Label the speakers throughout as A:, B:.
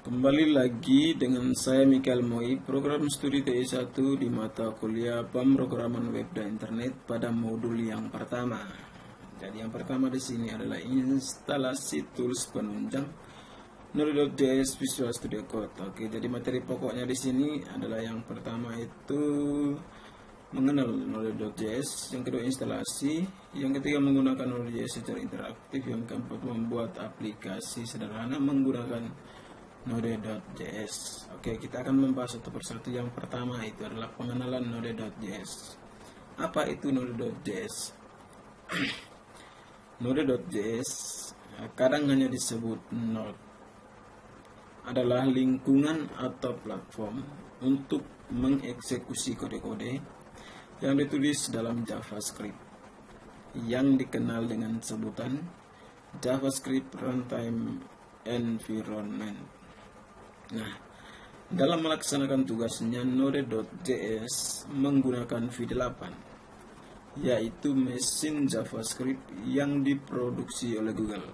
A: Kembali lagi dengan saya Mikael Moi, program studi TI 1 di mata kuliah pemrograman web dan internet pada modul yang pertama. Jadi yang pertama di sini adalah instalasi tools penunjang Node.js Visual Studio Code. Oke, jadi materi pokoknya di sini adalah yang pertama itu mengenal Node.js, yang kedua instalasi, yang ketiga menggunakan Node.js secara interaktif, yang keempat membuat aplikasi sederhana menggunakan Node.js. Oke, kita akan membahas satu persatu. Yang pertama itu adalah pengenalan Node.js. Apa itu Node.js? Node.js kadang hanya disebut Node, adalah lingkungan atau platform untuk mengeksekusi kode-kode yang ditulis dalam JavaScript yang dikenal dengan sebutan JavaScript Runtime Environment. Nah, dalam melaksanakan tugasnya, Node.js menggunakan V8, yaitu mesin JavaScript yang diproduksi oleh Google.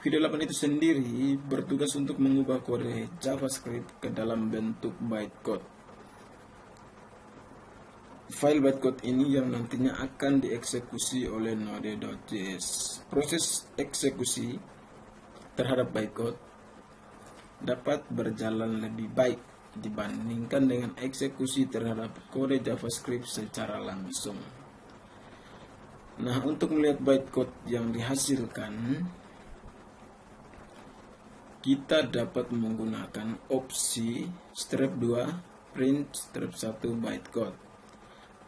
A: V8 itu sendiri bertugas untuk mengubah kode JavaScript ke dalam bentuk bytecode. File bytecode ini yang nantinya akan dieksekusi oleh Node.js. Proses eksekusi terhadap bytecode dapat berjalan lebih baik dibandingkan dengan eksekusi terhadap kode JavaScript secara langsung. Nah, untuk melihat bytecode yang dihasilkan, kita dapat menggunakan opsi strep 2 print strep 1 bytecode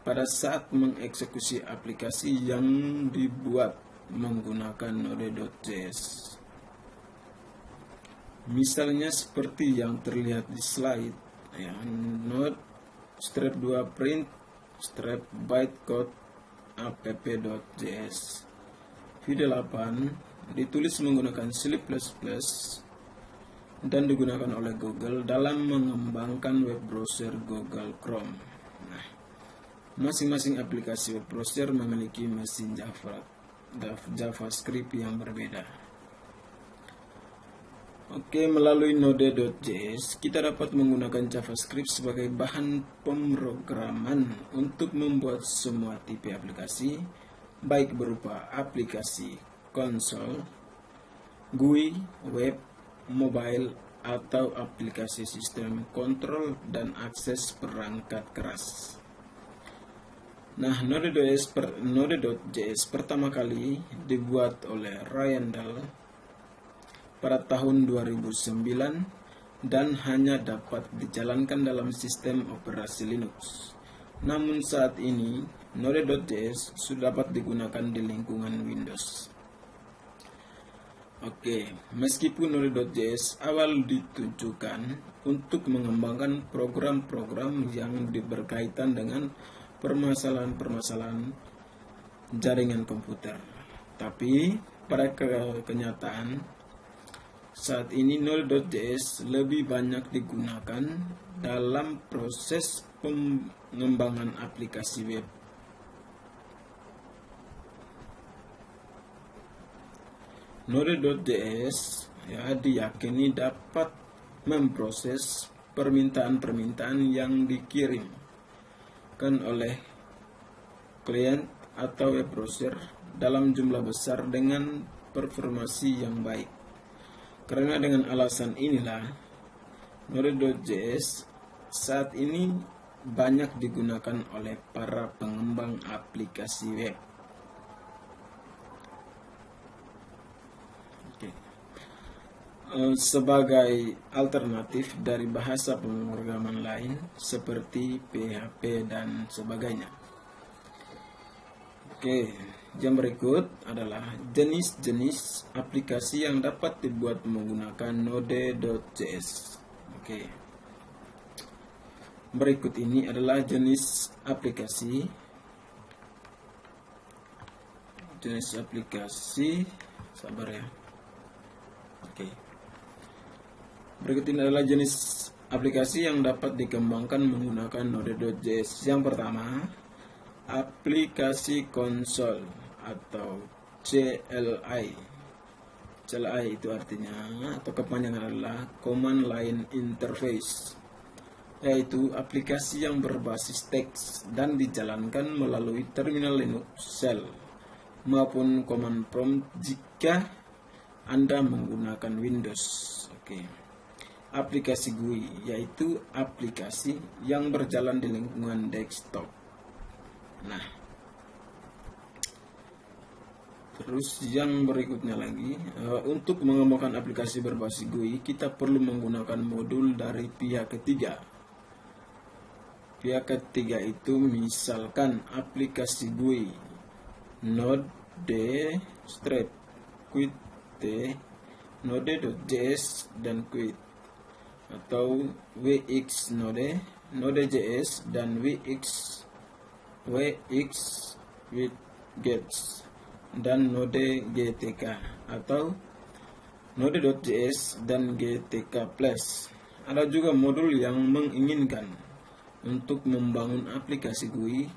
A: pada saat mengeksekusi aplikasi yang dibuat menggunakan Node.js. Misalnya seperti yang terlihat di slide, ya, Node strep 2 print strep bytecode app.js. V8 ditulis menggunakan C++ dan digunakan oleh Google dalam mengembangkan web browser Google Chrome. Nah, masing-masing aplikasi web browser memiliki mesin JavaScript yang berbeda. Oke, melalui Node.js kita dapat menggunakan JavaScript sebagai bahan pemrograman untuk membuat semua tipe aplikasi, baik berupa aplikasi konsol, GUI, web, mobile, atau aplikasi sistem kontrol dan akses perangkat keras. Nah, Node.js pertama kali dibuat oleh Ryan Dahl pada tahun 2009 dan hanya dapat dijalankan dalam sistem operasi Linux. Namun saat ini Node.js sudah dapat digunakan di lingkungan Windows. Oke, meskipun Node.js awal ditujukan untuk mengembangkan program-program yang berkaitan dengan permasalahan-permasalahan jaringan komputer, tapi pada kenyataan saat ini Node.js lebih banyak digunakan dalam proses pengembangan aplikasi web. Node.js diyakini dapat memproses permintaan-permintaan yang dikirimkan oleh klien atau web browser dalam jumlah besar dengan performasi yang baik. Karena dengan alasan inilah, Node.js saat ini banyak digunakan oleh para pengembang aplikasi web. Oke. Sebagai alternatif dari bahasa pemrograman lain seperti PHP dan sebagainya. Oke, yang berikut adalah jenis-jenis aplikasi yang dapat dibuat menggunakan Node.js. Oke. Berikut ini adalah jenis aplikasi. Sabar ya. Oke. Berikut ini adalah jenis aplikasi yang dapat dikembangkan menggunakan Node.js. Yang pertama, aplikasi konsol atau CLI. CLI itu artinya atau kepanjangan adalah Command Line Interface, yaitu aplikasi yang berbasis teks dan dijalankan melalui terminal Linux, shell, maupun command prompt jika Anda menggunakan Windows. Oke. Aplikasi GUI yaitu aplikasi yang berjalan di lingkungan desktop. Nah, terus yang berikutnya lagi, untuk mengembangkan aplikasi berbasis GUI, kita perlu menggunakan modul dari pihak ketiga. Pihak ketiga itu misalkan aplikasi GUI, Node, Stripe, Qt, Node.js, dan Qt, atau Wx Node, Node.js, dan Wx with Gets, dan Node GTK atau Node.js dan GTK+. Ada juga modul yang menginginkan untuk membangun aplikasi GUI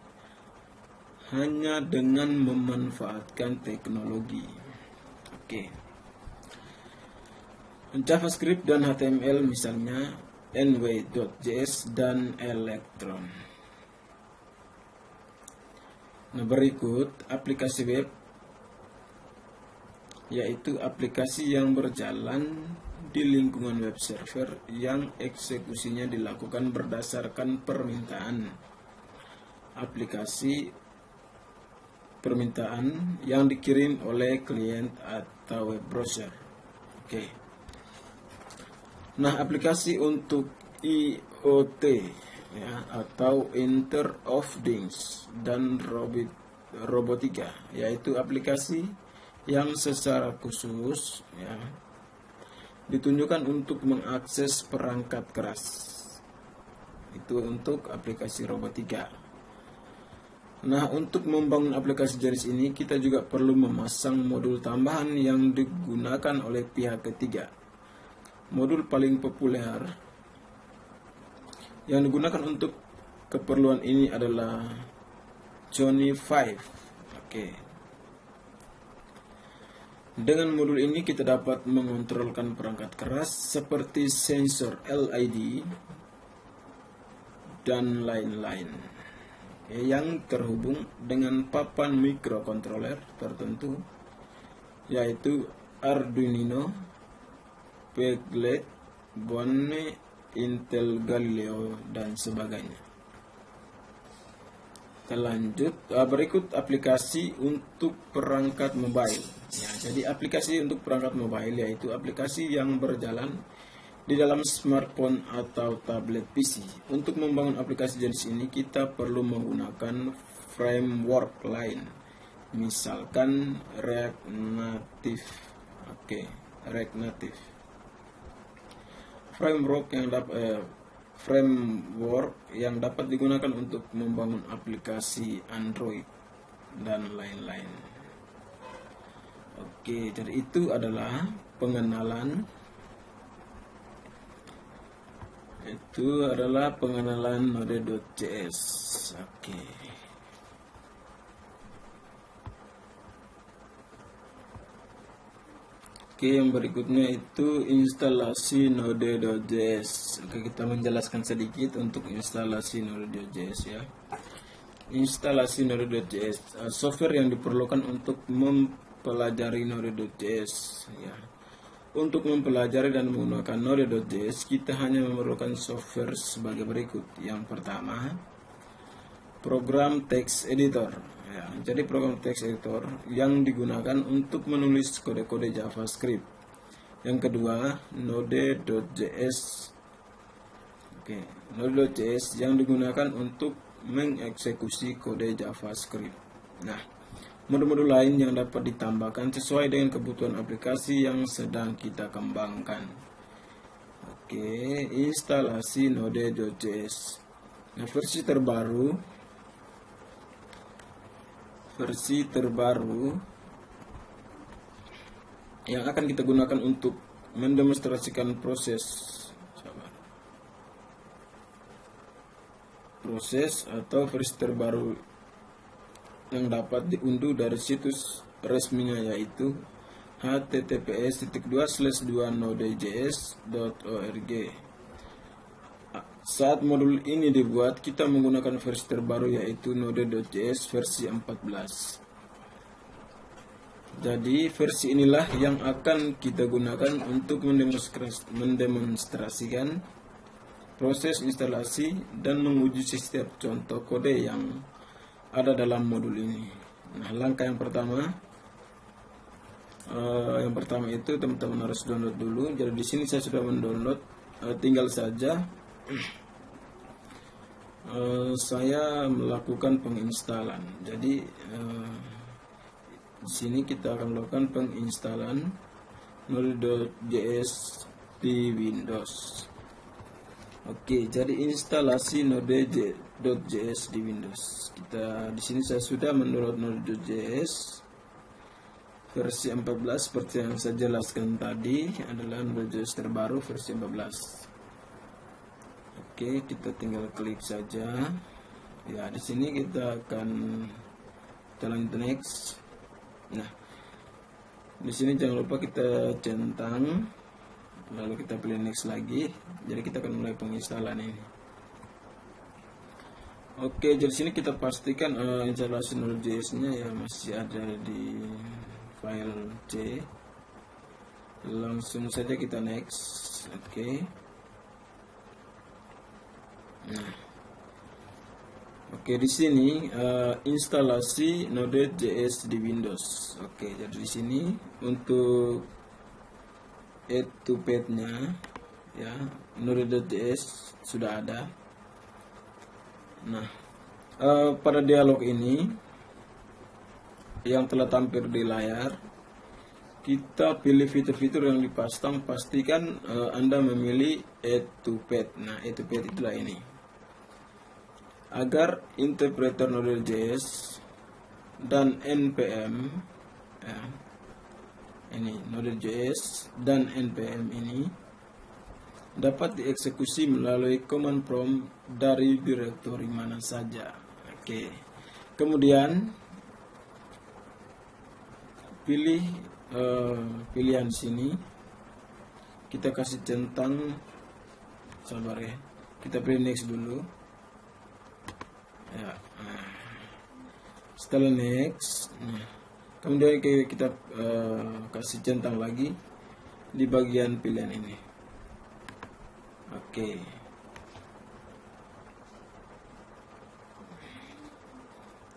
A: hanya dengan memanfaatkan teknologi. Oke. JavaScript dan HTML misalnya Nw.js dan Electron. Nah, berikut aplikasi web, yaitu aplikasi yang berjalan di lingkungan web server yang eksekusinya dilakukan berdasarkan permintaan aplikasi yang dikirim oleh klien atau web browser. Oke. Nah, aplikasi untuk IoT ya, atau Internet of Things dan robotika, yaitu aplikasi yang secara khusus ya ditunjukkan untuk mengakses perangkat keras. Itu untuk aplikasi robotika. Nah, untuk membangun aplikasi jenis ini kita juga perlu memasang modul tambahan yang digunakan oleh pihak ketiga. Modul paling populer yang digunakan untuk keperluan ini adalah Johnny 5. Oke. Dengan modul ini kita dapat mengontrolkan perangkat keras seperti sensor LED dan lain-lain yang terhubung dengan papan mikrokontroler tertentu, yaitu Arduino, Peglet, Bonne, Intel Galileo, dan sebagainya. Lanjut, berikut aplikasi untuk perangkat mobile. Ya, jadi aplikasi untuk perangkat mobile yaitu aplikasi yang berjalan di dalam smartphone atau tablet PC. Untuk membangun aplikasi jenis ini kita perlu menggunakan framework lain, misalkan React Native. Oke, React Native. Framework yang dapat digunakan untuk membangun aplikasi Android dan lain-lain. Oke, jadi itu adalah pengenalan Node.js. Oke. Oke, yang berikutnya itu instalasi Node.js. Oke, kita menjelaskan sedikit untuk instalasi Node.js ya. Instalasi Node.js, software yang diperlukan untuk mempelajari Node.js ya. Untuk mempelajari dan menggunakan Node.js, kita hanya memerlukan software sebagai berikut. Yang pertama, program text editor. Ya, jadi program text editor yang digunakan untuk menulis kode-kode JavaScript. Yang kedua, Node.js. Oke, Node.js yang digunakan untuk mengeksekusi kode JavaScript. Nah, modul-modul lain yang dapat ditambahkan sesuai dengan kebutuhan aplikasi yang sedang kita kembangkan. Oke, instalasi Node.js. Nah, versi terbaru yang akan kita gunakan untuk mendemonstrasikan proses atau versi terbaru yang dapat diunduh dari situs resminya, yaitu https://2node.js.org. Saat modul ini dibuat, kita menggunakan versi terbaru yaitu node.js versi 14. Jadi versi inilah yang akan kita gunakan untuk mendemonstrasikan proses instalasi dan menguji setiap contoh kode yang ada dalam modul ini. Nah, langkah yang pertama itu teman-teman harus download dulu. Jadi di sini saya sudah mendownload, tinggal saja saya melakukan penginstalan. Jadi di sini kita akan melakukan penginstalan node.js di Windows. Oke, jadi instalasi node.js di Windows. Di sini saya sudah mendownload node.js versi 14 seperti yang saya jelaskan tadi, adalah node.js terbaru versi 14. Oke, kita tinggal klik saja. Ya, di sini kita akan lanjut next. Nah, di sini jangan lupa kita centang, lalu kita pilih next lagi. Jadi kita akan mulai penginstalan ini. Oke, jadi sini kita pastikan instalasi Node.js-nya ya masih ada di file C. Langsung saja kita next. Oke. Nah. Oke, di sini instalasi Node.js di Windows. Oke, jadi di sini untuk add to page-nya ya, Node.js sudah ada. Nah, pada dialog ini yang telah tampil di layar, kita pilih fitur-fitur yang dipasang. Pastikan Anda memilih add to page. Nah, add to page itulah ini. Agar interpreter Node.js dan npm ya, ini Node.js dan npm ini dapat dieksekusi melalui command prompt dari direktori mana saja. Oke. Kemudian pilih pilihan sini, kita kasih centang, sabar ya, kita pilih next dulu ya. Setelah next, kemudian kita kasih centang lagi di bagian pilihan ini. Oke.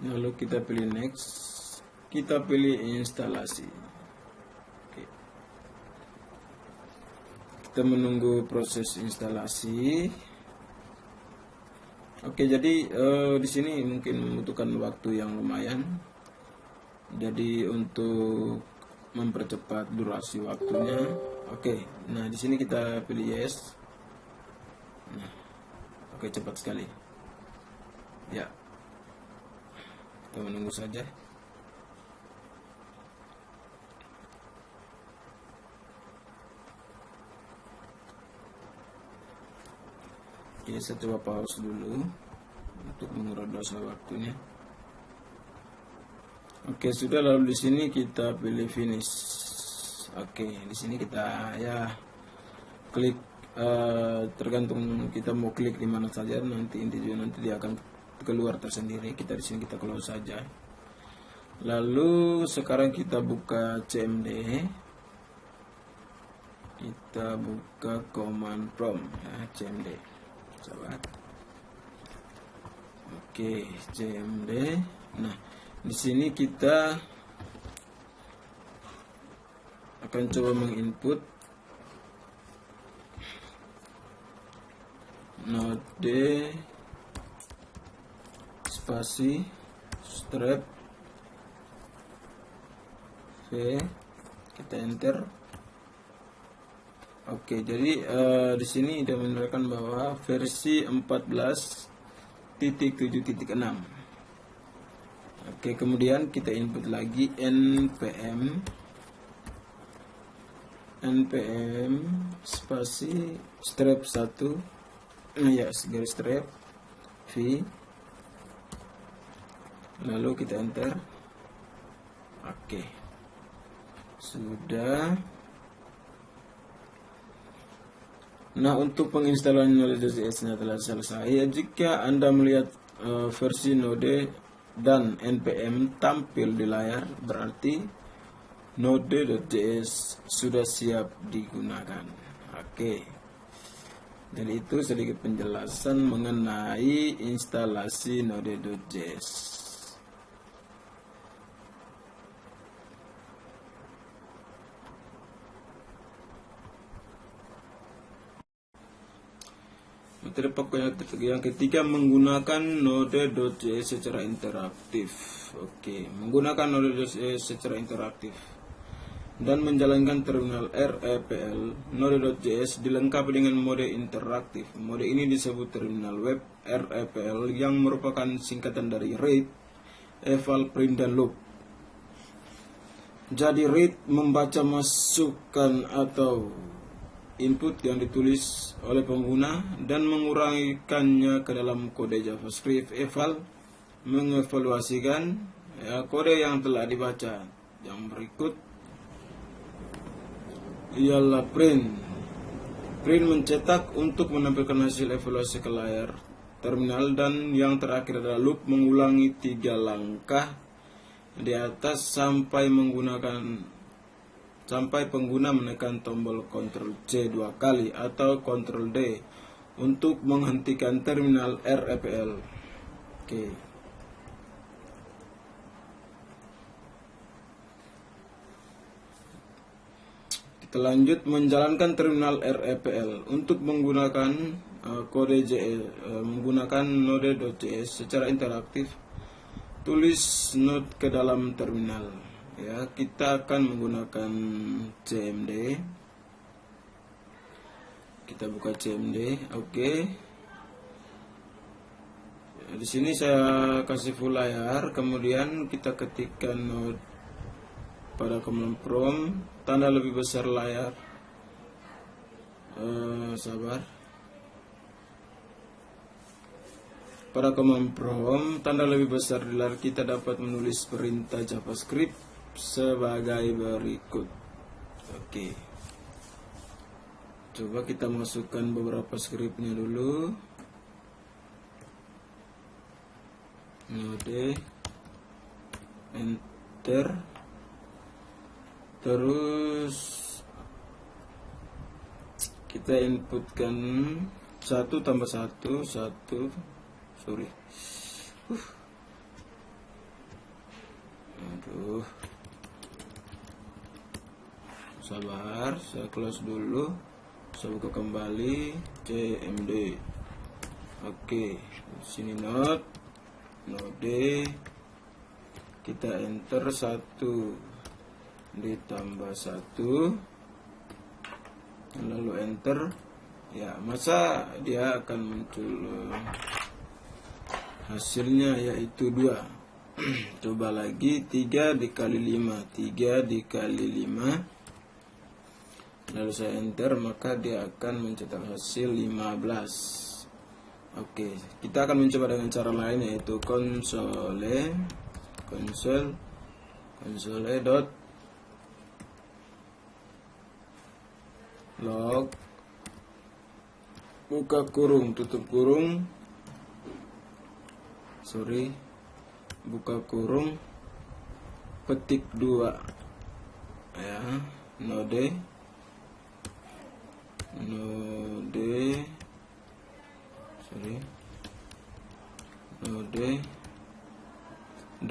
A: Lalu kita pilih next, kita pilih instalasi. Oke. Kita menunggu proses instalasi. Oke, jadi di sini mungkin membutuhkan waktu yang lumayan. Jadi untuk mempercepat durasi waktunya, oke. Nah, di sini kita pilih yes. Nah, oke, cepat sekali. Ya, kita menunggu saja. Oke, saya coba pause dulu untuk mengurangi durasi waktunya. Oke, sudah. Lalu di sini kita pilih finish. Oke, di sini kita ya klik, tergantung kita mau klik di mana saja. Nanti dia akan keluar tersendiri. Kita di sini kita close saja. Lalu sekarang kita buka cmd. Kita buka command prompt ya, cmd. Sahabat. Oke, cmd. Nah, di sini kita akan coba menginput node spasi strap v, kita enter. Oke, jadi di sini dia menunjukkan bahwa versi 14.7.6. Oke, kemudian kita input lagi npm spasi strap 1 ya, garis strap v, lalu kita enter. Oke, Sudah. Nah, untuk penginstalan Node.js-nya telah selesai. Jika Anda melihat versi Node dan npm tampil di layar, berarti Node.js sudah siap digunakan. Oke. Jadi itu sedikit penjelasan mengenai instalasi Node.js. Materi pokok yang ketiga, menggunakan Node.js secara interaktif. Oke, menggunakan Node.js secara interaktif dan menjalankan terminal REPL. Node.js dilengkapi dengan mode interaktif. Mode ini disebut terminal web REPL yang merupakan singkatan dari read, eval, print, dan loop. Jadi read membaca masukan atau input yang ditulis oleh pengguna dan mengurangikannya ke dalam kode JavaScript. Eval mengevaluasikan kode yang telah dibaca. Yang berikut ialah print. Print mencetak untuk menampilkan hasil evaluasi ke layar terminal, dan yang terakhir adalah loop, mengulangi 3 langkah di atas sampai pengguna menekan tombol Ctrl C 2 kali atau Ctrl D untuk menghentikan terminal REPL. Oke. Kita lanjut menjalankan terminal REPL untuk menggunakan menggunakan Node.js secara interaktif. Tulis node ke dalam terminal. Ya, kita akan menggunakan cmd. Kita buka cmd. Oke. Di sini saya kasih full layar, kemudian kita ketikkan node pada command prompt, tanda lebih besar layar. Sabar. Pada command prompt, tanda lebih besar di layar, kita dapat menulis perintah JavaScript sebagai berikut. Oke. Coba kita masukkan beberapa scriptnya dulu. Node, enter. Terus kita inputkan 1 tambah 1, sorry. Aduh. Sabar, saya close dulu. Saya buka kembali cmd. Oke, sini node, kita enter 1 ditambah 1, lalu enter. Ya, masa dia akan muncul hasilnya yaitu 2. Coba lagi, 3 dikali 5, 3 dikali 5, lalu saya enter, maka dia akan mencetak hasil 15. Oke, kita akan mencoba dengan cara lain, yaitu console dot log buka kurung tutup kurung, buka kurung, petik 2 ya, node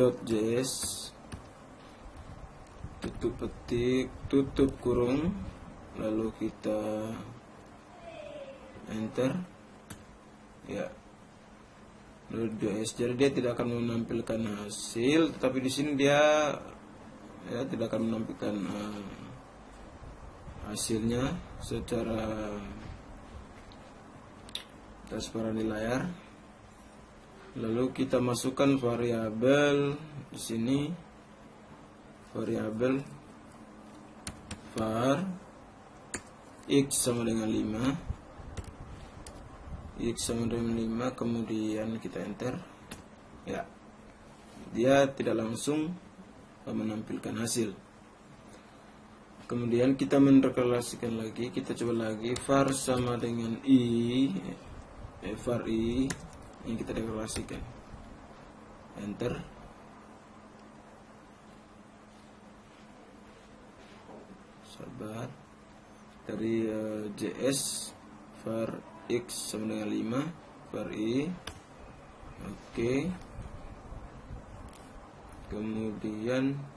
A: .js, tutup petik, tutup kurung, lalu kita enter. Ya, Node.js. Jadi dia tidak akan menampilkan hasil, tetapi di sini dia tidak akan menampilkan hasilnya secara transparan di layar. Lalu kita masukkan variabel di sini, variabel var x sama dengan 5, kemudian kita enter. Ya, dia tidak langsung menampilkan hasil. Kemudian kita merekalkulasikan lagi, kita coba lagi var sama dengan i, var i yang kita rekalkulasikan. Enter. Sabar. Dari JS var x sama dengan 5, var i. Oke. Kemudian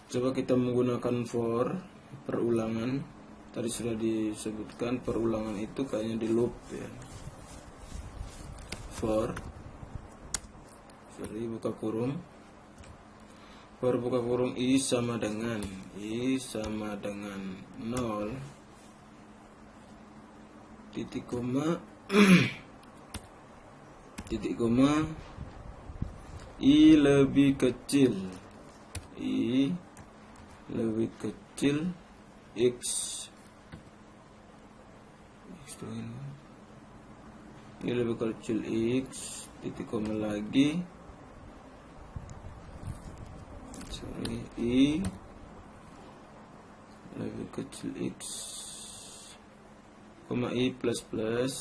A: coba kita menggunakan for perulangan. Tadi sudah disebutkan perulangan itu kayaknya di loop ya. For buka kurung. For buka kurung i sama dengan 0 titik koma titik koma i lebih kecil x ini lebih kecil x titik koma lagi i lebih kecil x koma i plus plus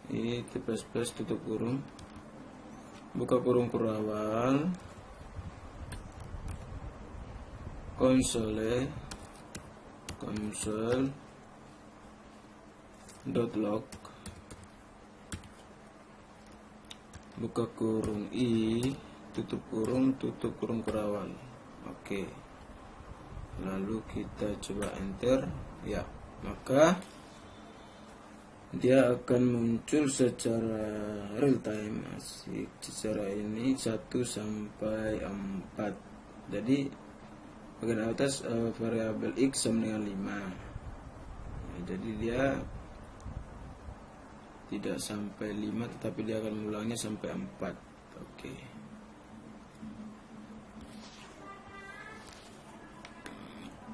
A: i plus plus tutup kurung buka kurung kurawal console dot log buka kurung i tutup kurung kurawal. Oke. Lalu kita coba enter ya, maka dia akan muncul secara real time asik secara ini 1 sampai 4. Jadi bagian atas variabel x sama dengan 5 ya, jadi dia tidak sampai 5 tetapi dia akan mengulanginya sampai 4. Oke.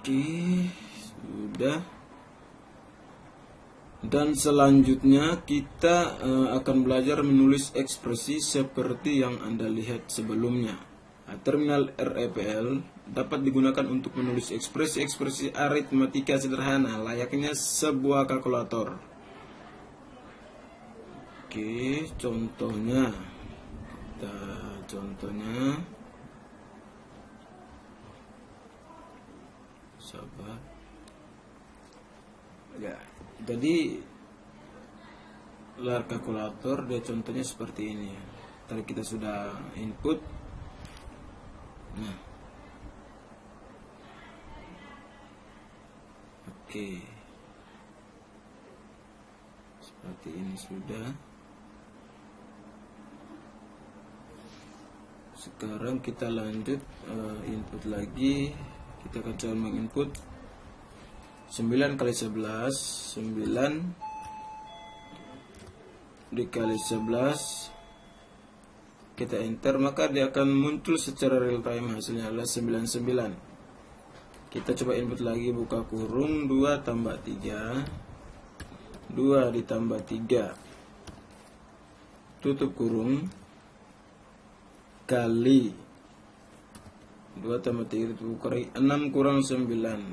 A: Sudah. Dan selanjutnya kita akan belajar menulis ekspresi seperti yang Anda lihat sebelumnya. Terminal REPL dapat digunakan untuk menulis ekspresi-ekspresi aritmatika sederhana layaknya sebuah kalkulator. Oke, contohnya. Sabar. Ya, jadi layar kalkulator dia contohnya seperti ini ya. Tadi kita sudah input. Nah. Oke. Seperti ini sudah. Sekarang kita lanjut input lagi. Kita akan coba menginput 9 kali 11 9 dikali 11. Kita enter, maka dia akan muncul secara real time hasilnya adalah 99. Kita coba input lagi, buka kurung 2 tambah 3 2 ditambah 3 tutup kurung kali 2 tambah 3 tutup kurung 6 kurang 9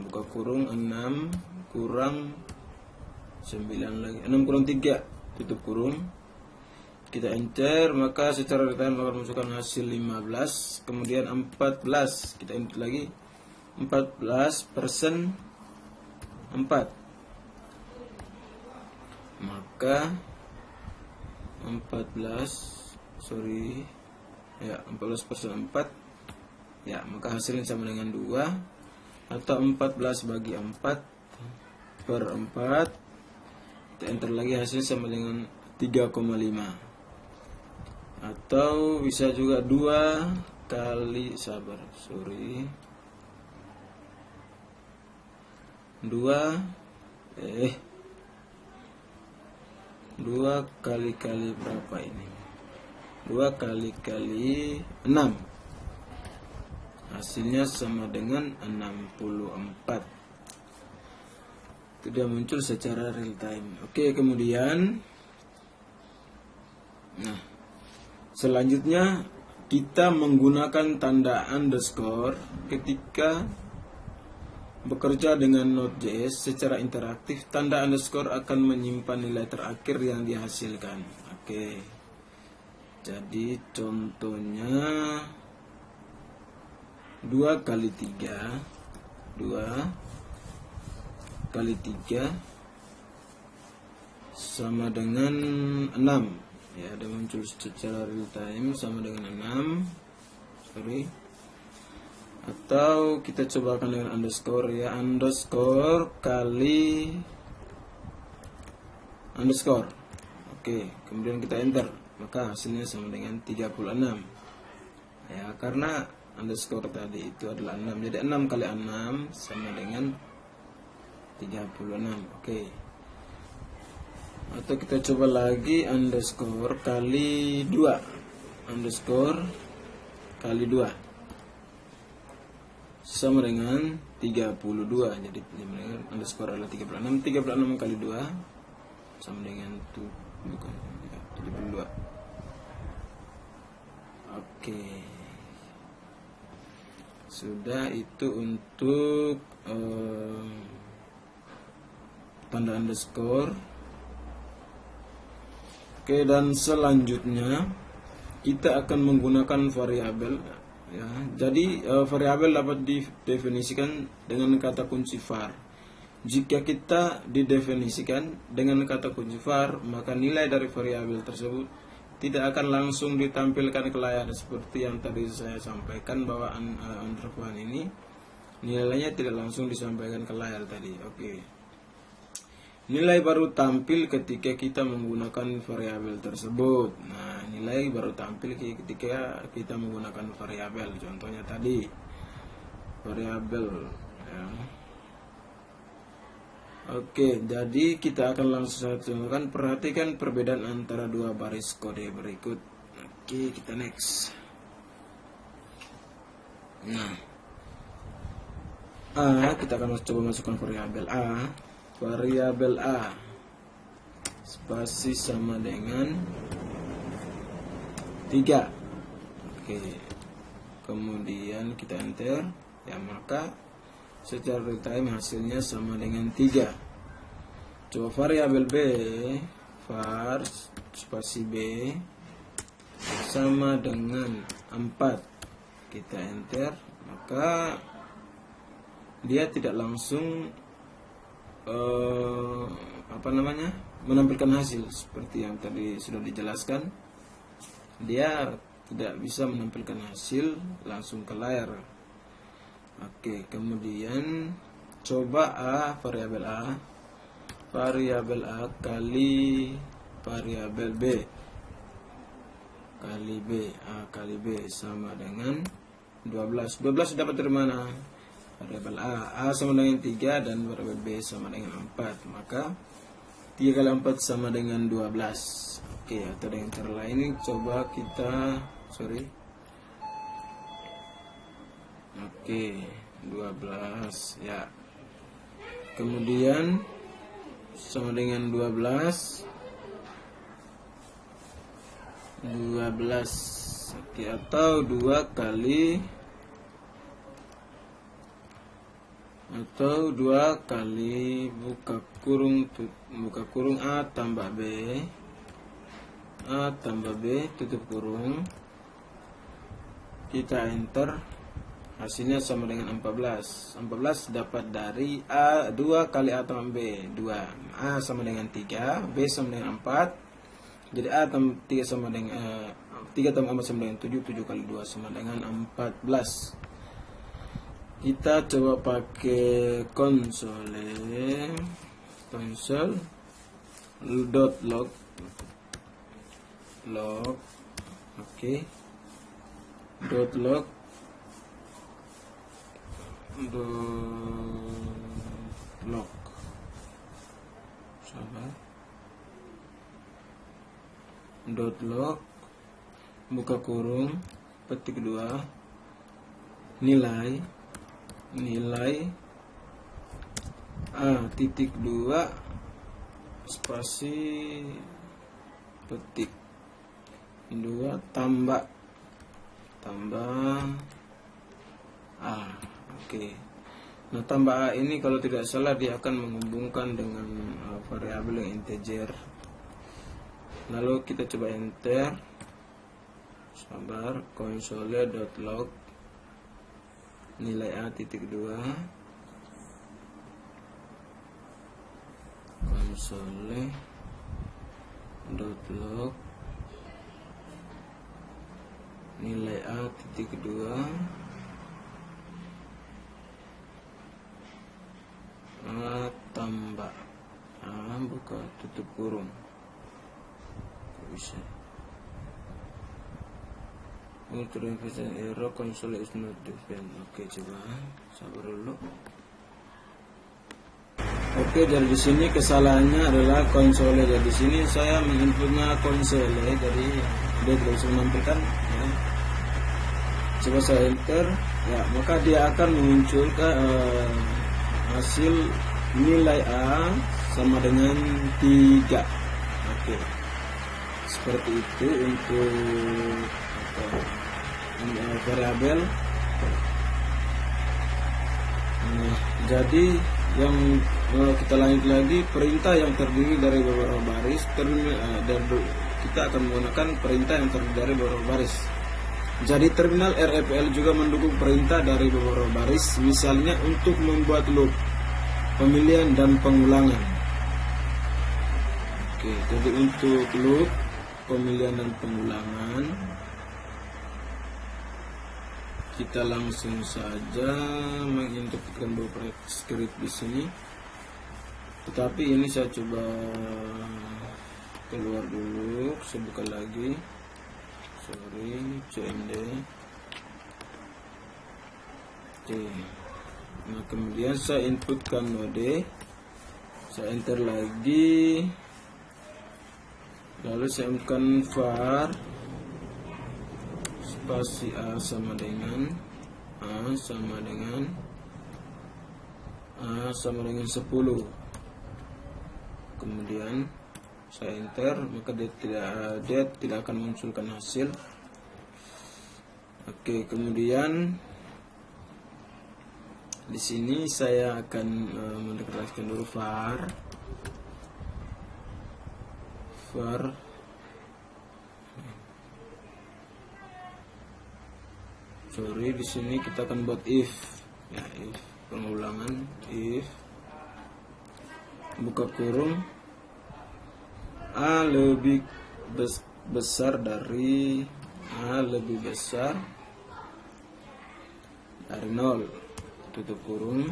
A: buka kurung 6 kurang 9 lagi 6 kurang 3 tutup kurung. Kita enter, maka secara real time akan masukkan hasil 15 kemudian 14. Kita input lagi 14% 4, maka 14% 4 ya, maka hasilnya sama dengan 2 atau 14 bagi 4 per 4. Kita enter lagi, hasilnya sama dengan 3,5 atau bisa juga 2 kali 2 kali berapa ini? 2 kali 6. Hasilnya sama dengan 64. Itu dia muncul secara real time. Oke, kemudian Selanjutnya kita menggunakan tanda underscore ketika bekerja dengan Node.js secara interaktif. Tanda underscore akan menyimpan nilai terakhir yang dihasilkan. Oke. Jadi contohnya 2 kali 3 sama dengan 6. Ya, ada muncul secara real time sama dengan 6. Atau kita cobakan dengan underscore ya, underscore kali underscore. Oke, kemudian kita enter, maka hasilnya sama dengan 36. Ya, karena underscore tadi itu adalah 6, jadi 6 kali 6 sama dengan 36. Oke. Atau kita coba lagi underscore kali 2, underscore kali 2 sama dengan 32. Jadi underscore adalah 36. 36 kali 2 sama dengan 72. Oke. Sudah, itu untuk tanda underscore. Oke, dan selanjutnya kita akan menggunakan variabel ya. Jadi variabel dapat didefinisikan dengan kata kunci var. Jika kita didefinisikan dengan kata kunci var, maka nilai dari variabel tersebut tidak akan langsung ditampilkan ke layar seperti yang tadi saya sampaikan, bahwa underscore ini nilainya tidak langsung disampaikan ke layar tadi. Oke. Nilai baru tampil ketika kita menggunakan variabel tersebut. Nah, nilai baru tampil ketika kita menggunakan variabel. Contohnya tadi variabel ya. Oke, jadi kita akan langsung contohkan. Perhatikan perbedaan antara dua baris kode berikut. Oke, kita next. Nah, kita akan coba masukkan variabel A. Variabel A spasi sama dengan 3. Oke. Kemudian kita enter ya, maka secara real time hasilnya sama dengan 3. Coba variabel B, var spasi B sama dengan 4. Kita enter, maka dia tidak langsung menampilkan hasil seperti yang tadi sudah dijelaskan. Dia tidak bisa menampilkan hasil langsung ke layar. Oke, kemudian coba variabel A kali variabel B kali B sama dengan 12. 12 dapat dari mana? Variabel A sama dengan 3 dan variabel B sama dengan 4. Maka 3 kali 4 sama dengan 12. Oke, atau dengan cara lain coba kita Oke, 12 ya. Kemudian sama dengan 12. Oke, atau 2 kali buka kurung A tambah B tutup kurung. Kita enter, hasilnya sama dengan 14. 14 dapat dari 2 kali A tambah B 2. A sama dengan 3, B sama dengan 4. Jadi A tambah 3 sama dengan 3 tambah 4 sama dengan 7. 7 kali 2 sama dengan 14. Kita coba pakai console.log. Oke. .log buka kurung petik 2 nilai titik 2 spasi petik 2 tambah A. Oke. Nah, tambah A ini kalau tidak salah dia akan menghubungkan dengan variabel yang integer. Lalu kita coba enter. Sabar, console.log nilai A.2 console.log nilai A.2 tambah A buka tutup kurung. Bisa untuk investasi error console is not defined. Oke, coba sabar dulu. Oke, dari di sini kesalahannya adalah konsole. Jadi di sini saya menginputnya konsole, jadi dia tidak bisa menampilkan ya. Coba saya enter ya, maka dia akan memunculkan hasil nilai A sama dengan 3. Oke, seperti itu untuk variabel. Nah, jadi yang kita lanjut lagi, perintah yang terdiri dari beberapa baris dan kita akan menggunakan perintah yang terdiri dari beberapa baris. Jadi terminal RFL juga mendukung perintah dari beberapa baris, misalnya untuk membuat loop, pemilihan dan pengulangan. Oke, jadi untuk loop, pemilihan dan pengulangan kita langsung saja menginputkan beberapa script di sini. Tetapi ini saya coba keluar dulu, saya buka lagi. cmd. Oke. Nah, kemudian saya inputkan node, saya enter lagi, lalu saya inputkan var spasi A sama dengan 10. Kemudian saya enter, maka dia tidak akan munculkan hasil. Oke, kemudian di sini saya akan mendeklarasikan dulu var di sini kita akan buat if ya, if pengulangan, if buka kurung A lebih besar dari 0, tutup kurung,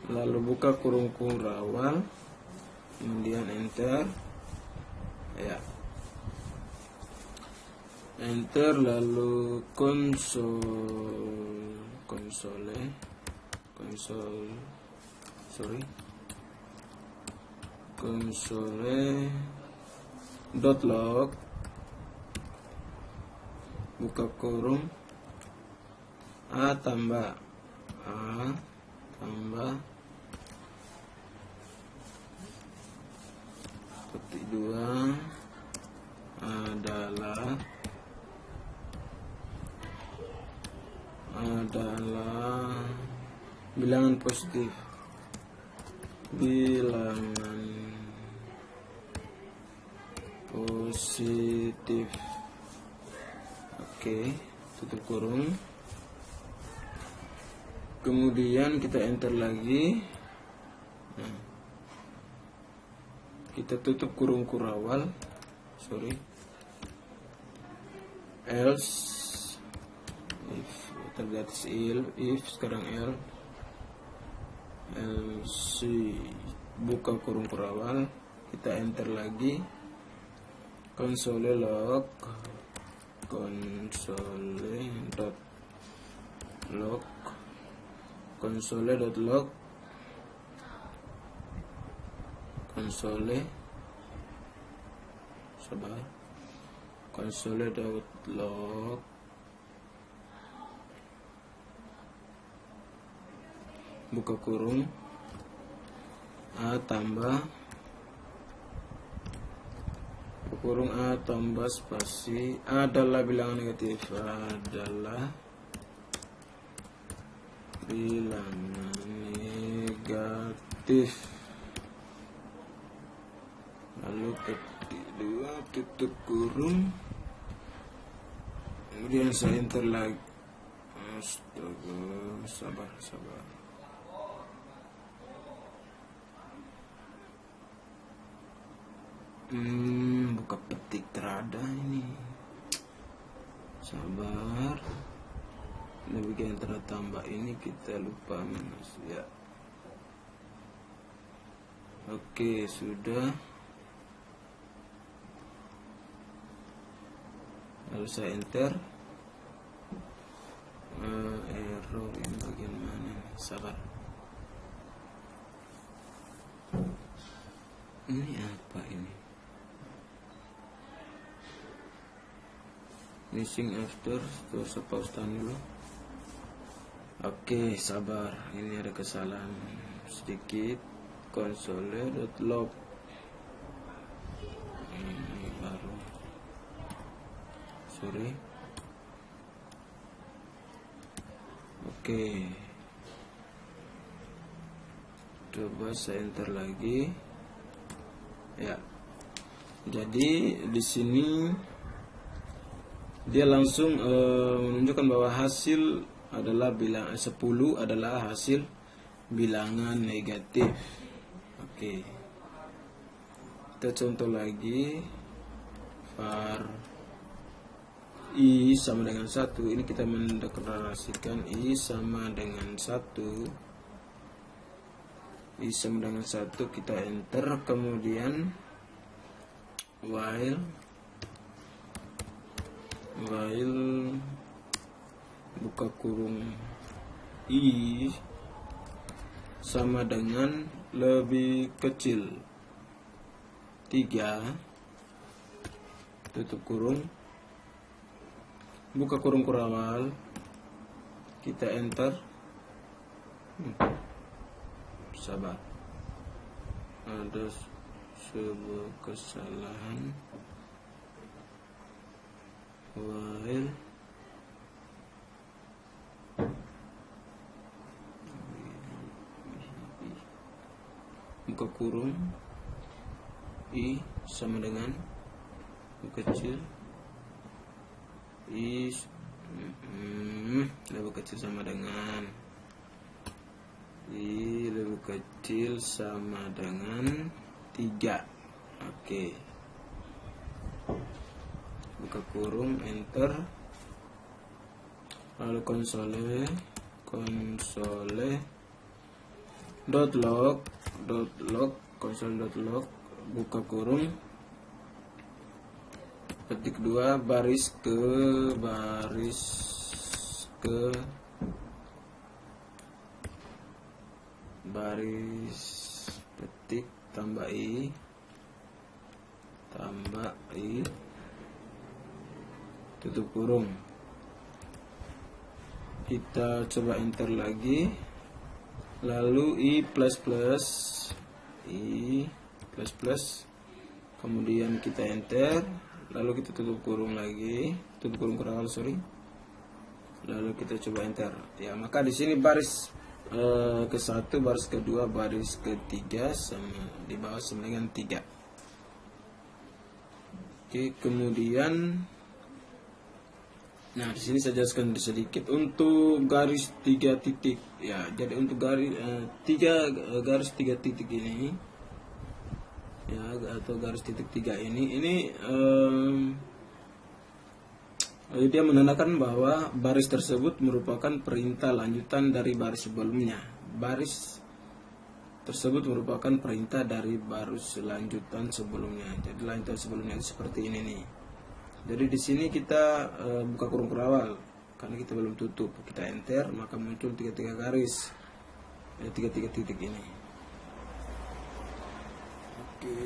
A: lalu buka kurung rawal, kemudian enter ya, enter, lalu console.log buka kurung A tambah petik 2 adalah bilangan positif, Oke, tutup kurung, kemudian kita enter lagi. Nah, kita tutup kurung kurawal, else if terjadi if sekarang else buka kurung kurawal, kita enter lagi, console.log console.log buka kurung A tambah kurung A tambah spasi adalah bilangan negatif, adalah bilangan negatif. Lalu ketik 2 tutup kurung, kemudian saya enter lagi. Astaga, sabar. Buka petik terada ini. Sabar. Ini bagian tambah ini kita lupa minus ya. Oke, sudah. Lalu saya enter. Error ini bagian mana? Sabar. Ini apa ini? Missing after, terus pause dulu. Oke, sabar. Ini ada kesalahan sedikit. Console.log. Ini baru. Sorry. Oke. Coba saya enter lagi. Ya. Jadi di sini dia langsung menunjukkan bahwa hasil adalah 10 adalah hasil bilangan negatif. Oke. Kita contoh lagi. var I sama dengan 1. Ini kita mendeklarasikan I sama dengan 1. I sama dengan 1, kita enter, kemudian while buka kurung I sama dengan lebih kecil 3, tutup kurung, buka kurung kurawal, kita enter. Sabar, ada sebuah kesalahan. While buka kurung I sama dengan lebih kecil I lebih kecil sama dengan I lebih kecil sama dengan 3. Oke. Buka kurung, enter, lalu console .log console.log, buka kurung, petik 2, baris petik tambah I tutup kurung. Kita coba enter lagi, lalu I++, kemudian kita enter, lalu kita tutup kurung lagi, tutup kurung kurawal, lalu kita coba enter. Ya, maka di sini baris ke-1, baris kedua, baris ke-3 sama di bawah sama dengan 3. Oke, kemudian nah di sini saya jelaskan sedikit untuk garis 3 titik ya. Jadi untuk garis 3 titik ini ya, atau garis titik 3 ini dia menandakan bahwa baris tersebut merupakan perintah lanjutan dari baris sebelumnya. Baris tersebut merupakan perintah dari baris lanjutan sebelumnya. Jadi lanjutan sebelumnya seperti ini nih. Jadi di sini kita buka kurung kurawal karena kita belum tutup, kita enter, maka muncul 3 garis, ada 3 titik ini. Oke.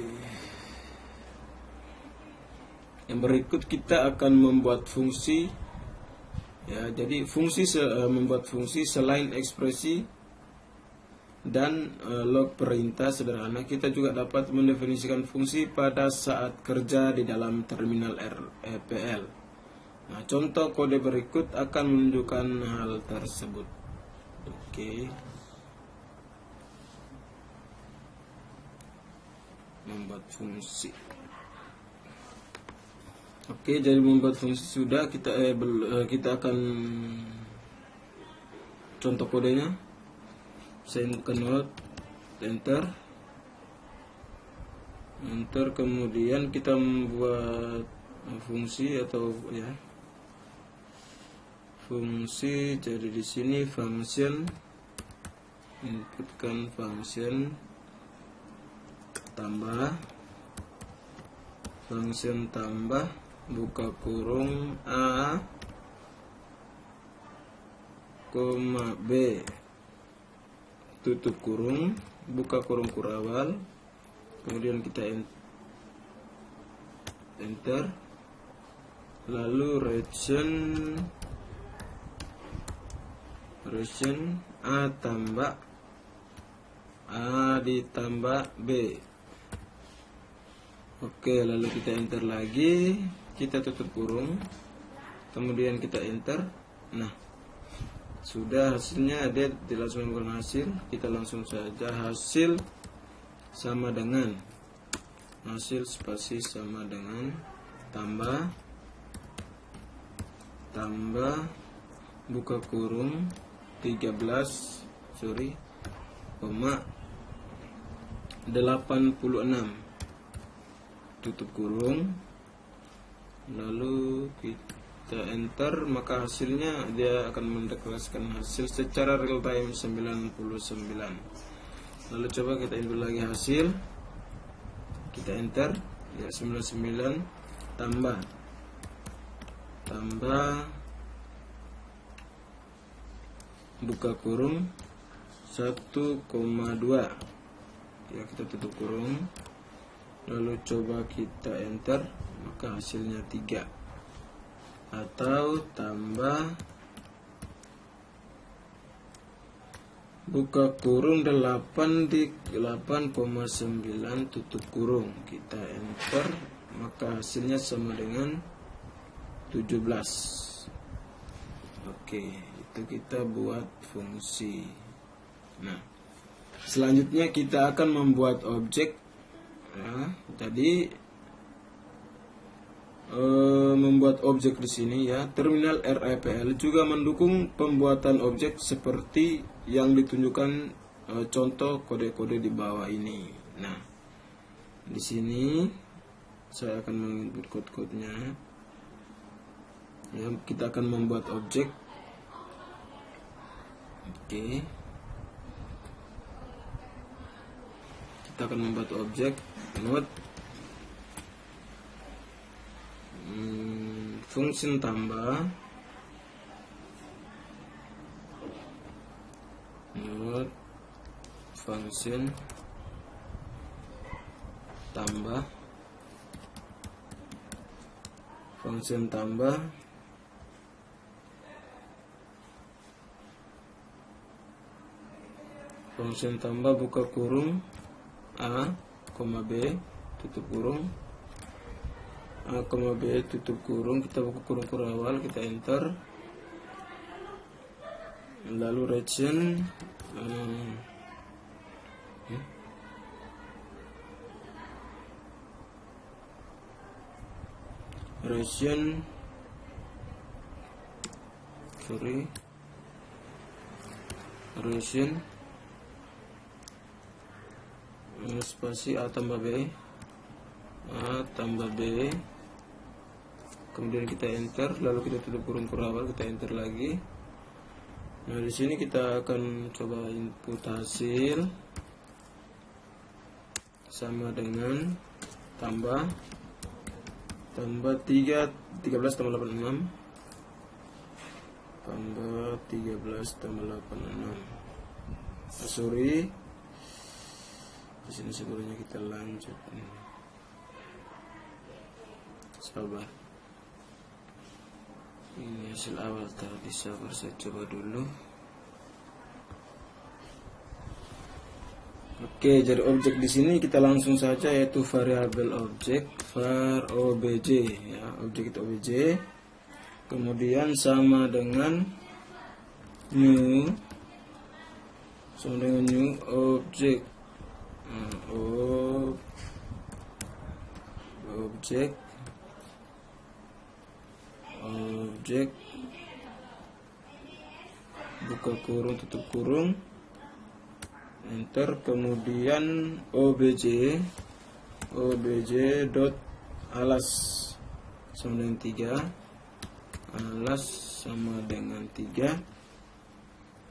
A: Yang berikut kita akan membuat fungsi. Ya, jadi membuat fungsi selain ekspresi dan log perintah sederhana. Kita juga dapat mendefinisikan fungsi pada saat kerja di dalam terminal REPL. Nah, contoh kode berikut akan menunjukkan hal tersebut. Oke. Membuat fungsi. Oke, jadi membuat fungsi sudah. Kita akan contoh kodenya. Saya note, enter, kemudian kita membuat fungsi atau ya fungsi. Jadi di sini function, inputkan function tambah, function tambah, buka kurung A, koma B, tutup kurung, buka kurung kurawal, kemudian kita enter, lalu region A tambah A ditambah B. Oke, lalu kita enter lagi, kita tutup kurung, kemudian kita enter. Nah, sudah hasilnya. Dia tidak langsung menggunakan hasil, kita langsung saja hasil sama dengan hasil spasi sama dengan tambah buka kurung 86 tutup kurung, lalu kita enter, maka hasilnya dia akan mendeklarasikan hasil secara real time 99. Lalu coba kita input lagi hasil, kita enter, ya 99 tambah buka kurung 1,2, ya kita tutup kurung, lalu coba kita enter, maka hasilnya 3, atau tambah buka kurung 8 di 8,9 tutup kurung, kita enter, maka hasilnya sama dengan 17. Oke, itu kita buat fungsi. Nah, selanjutnya kita akan membuat objek. Ya, jadi membuat objek di sini ya. Terminal REPL juga mendukung pembuatan objek seperti yang ditunjukkan contoh kode-kode di bawah ini. Nah, di sini saya akan menginput kode-kodenya. Ya, kita akan membuat objek. Oke. Kita akan membuat objek node function tambah node function tambah function tambah buka kurung A, B, tutup kurung, A, B, tutup kurung, kita buka kurung kurawal, kita enter, lalu region spasi A tambah B, kemudian kita enter, lalu kita tutup kurung kurawal, kita enter lagi. Nah, di sini kita akan coba input hasil sama dengan tambah 13 tambah 86, tambah 13 tambah 86. Sorry, di sini sebelumnya kita lanjut. Sabar, ini hasil awal tadi, sabar, saya coba dulu. Oke, jadi objek di sini kita langsung saja yaitu variabel objek var obj ya, objek itu obj. Kemudian sama dengan new objek objek buka kurung tutup kurung enter, kemudian obj dot alas sama dengan 3, alas sama dengan 3,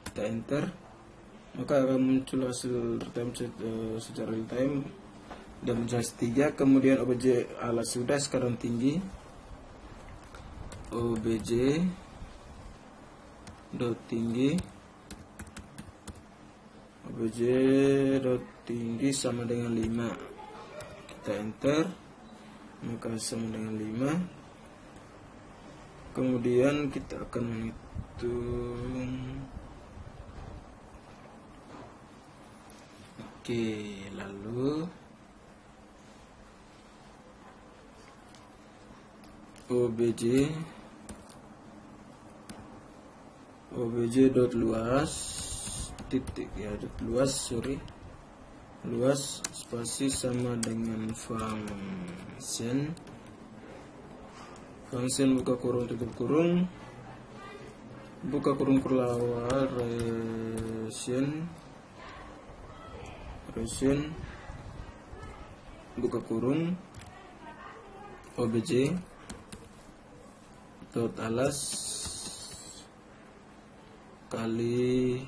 A: kita enter, maka akan muncul hasil real time secara real time dan menjadi 3. Kemudian obj alas sudah, sekarang tinggi obj dot tinggi sama dengan 5, kita enter, maka sama dengan 5. Kemudian kita akan menghitung. Oke, lalu obj dot luas titik ya, dot luas spasi sama dengan function buka kurung tutup kurung, buka kurung kurlawal ration buka kurung obj dot alas kali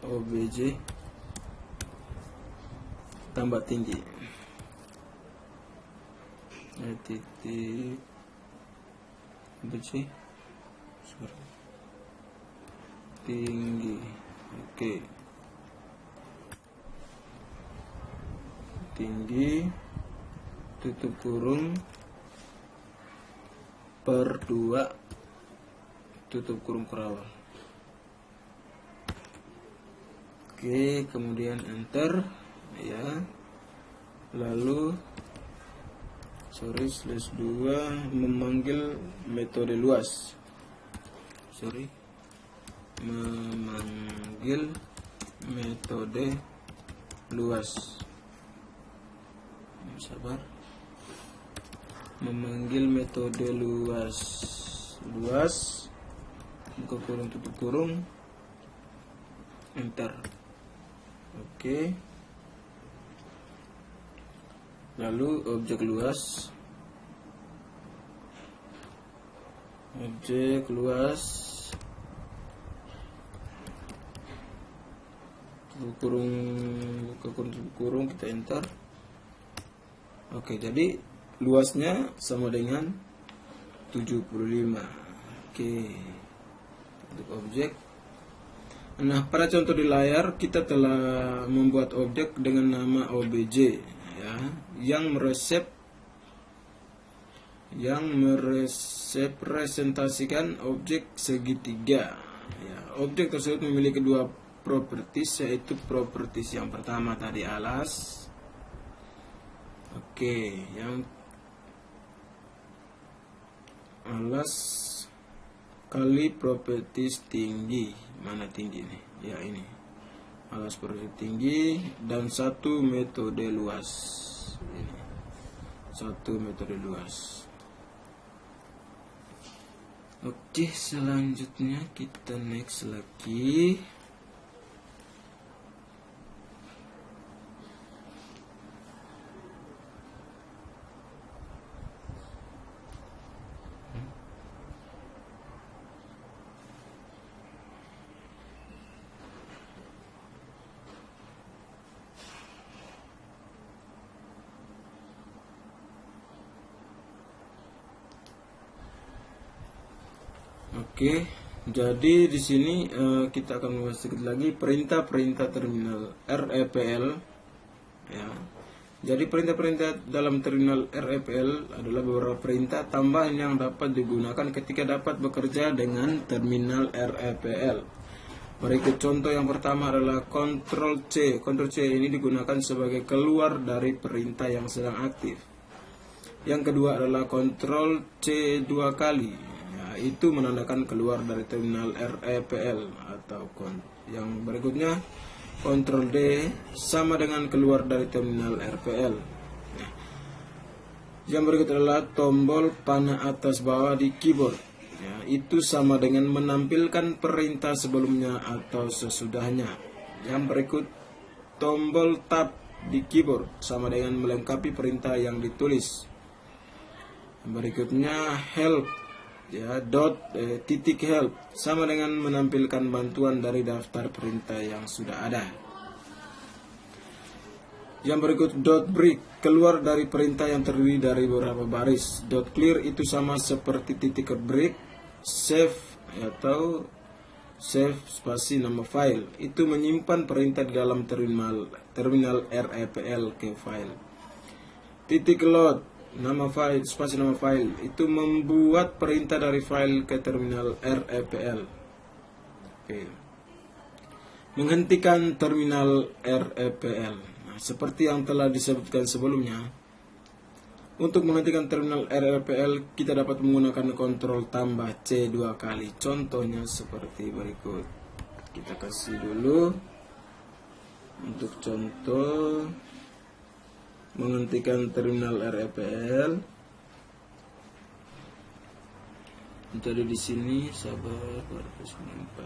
A: obj tambah tinggi titik obj tinggi. Oke, tinggi tutup kurung per 2 tutup kurung kurawal. Oke, kemudian enter ya, lalu /2 memanggil metode luas, memanggil metode luas, memanggil metode luas buka kurung tutup kurung enter. Oke, lalu objek luas buka kurung tutup kurung, kita enter. Oke, jadi luasnya sama dengan 75. Oke, untuk objek. Nah, pada contoh di layar kita telah membuat objek dengan nama obj ya, yang merepresentasikan objek segitiga ya. Objek tersebut memiliki dua properties, yaitu properties yang pertama tadi alas. Oke, yang alas kali properties tinggi. Mana tinggi nih? Ya, ini alas properties tinggi dan satu metode luas. Ini satu metode luas. Oke, selanjutnya kita next lagi. Oke, jadi di sini kita akan membahas sedikit lagi perintah terminal REPL ya. Jadi perintah-perintah dalam terminal REPL adalah beberapa perintah tambahan yang dapat digunakan ketika dapat bekerja dengan terminal REPL. Berikut contoh yang pertama adalah Ctrl C. Ctrl C ini digunakan sebagai keluar dari perintah yang sedang aktif. Yang kedua adalah Ctrl C 2 kali. Itu menandakan keluar dari terminal REPL. Atau yang berikutnya Ctrl D sama dengan keluar dari terminal REPL. Yang berikut adalah tombol panah atas bawah di keyboard. Itu sama dengan menampilkan perintah sebelumnya atau sesudahnya. Yang berikut tombol tab di keyboard sama dengan melengkapi perintah yang ditulis. Berikutnya help, titik help sama dengan menampilkan bantuan dari daftar perintah yang sudah ada. Yang berikut .break, keluar dari perintah yang terdiri dari beberapa baris. .clear itu sama seperti titik break. Save atau save spasi nama file, itu menyimpan perintah di dalam terminal REPL ke file. Titik load, nama file, spasi nama file, itu membuat perintah dari file ke terminal REPL. Menghentikan terminal REPL. Seperti yang telah disebutkan sebelumnya, untuk menghentikan terminal REPL kita dapat menggunakan kontrol tambah C 2 kali. Contohnya seperti berikut. Kita kasih dulu untuk contoh menghentikan terminal REPL. Jadi di sini sabar 294.